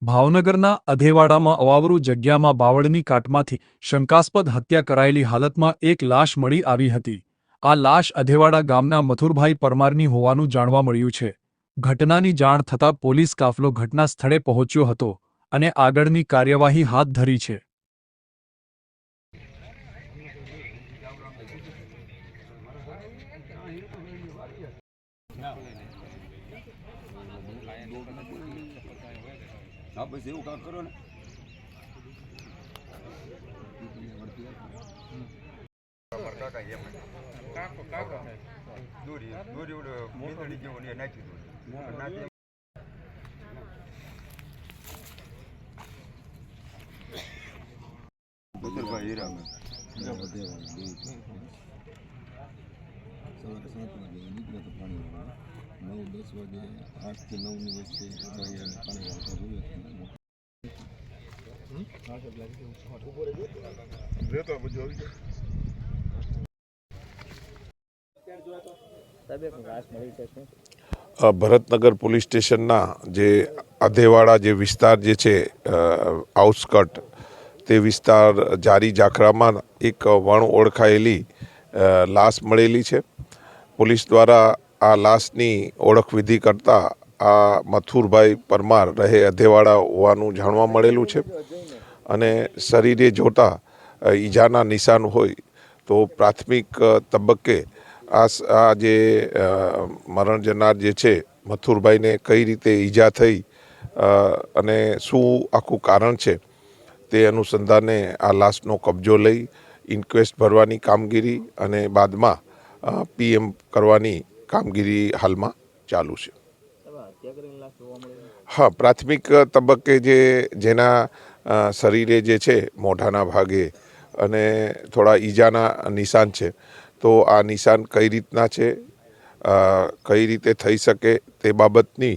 ભાવનગરના અધેવાડામાં અવાવરૂ જગ્યામાં બાવળની કાટમાંથી શંકાસ્પદ હત્યા કરાયેલી હાલતમાં એક લાશ મળી આવી હતી. આ લાશ અધેવાડા ગામના મથુરભાઈ પરમારની હોવાનું જાણવા મળ્યું છે. ઘટનાની જાણ થતાં પોલીસ કાફલો ઘટના સ્થળે પહોંચ્યો હતો અને આગળની કાર્યવાહી હાથ ધરી છે. हाँ बस એવું કામ કરો ને કાકા એમ કાકા દોરી ઓલો મીંદડી જેવો ને નાખી દો નાખી બદરભાઈ હીરામાં સવારે 7 વાગે નીકળે તો પાણી 9-10 વાગે 8 થી 9 ની વચ્ચે પાણી વાળતા જોઈએ. ભરતનગર પોલીસ સ્ટેશનના જે અધેવાડા જે વિસ્તાર જે છે આઉટસ્કર્ટ તે વિસ્તાર જારી જાખરામાં એક વણ ઓળખાયેલી લાશ મળેલી છે. પોલીસ દ્વારા આ લાશની ઓળખ વિધિ કરતા આ મથુરભાઈ પરમાર રહે અધેવાડા હોવાનું જાણવા મળેલું છે અને શરીરે જોતા ઈજાના નિશાન હોય તો પ્રાથમિક તબક્કે આ જે મરણ જનાર જે છે મથુરભાઈને કઈ રીતે ઈજા થઈ અને શું આખું કારણ છે તે અનુસંધાને આ લાશનો કબજો લઈ ઇન્ક્વેસ્ટ ભરવાની કામગીરી અને બાદમાં પીએમ કરવાની કામગીરી હાલમાં ચાલુ છે. હા, પ્રાથમિક તબક્કે જેના શરીરે જે છે મોઢાના ભાગે અને થોડા ઈજાના નિશાન છે તો આ નિશાન કઈ રીતના છે, કઈ રીતે થઈ શકે તે બાબતની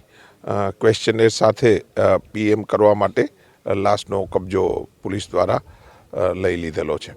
ક્વેશ્ચનર સાથે પીએમ કરવા માટે લાશનો કબજો પોલીસ દ્વારા લઈ લીધેલો છે.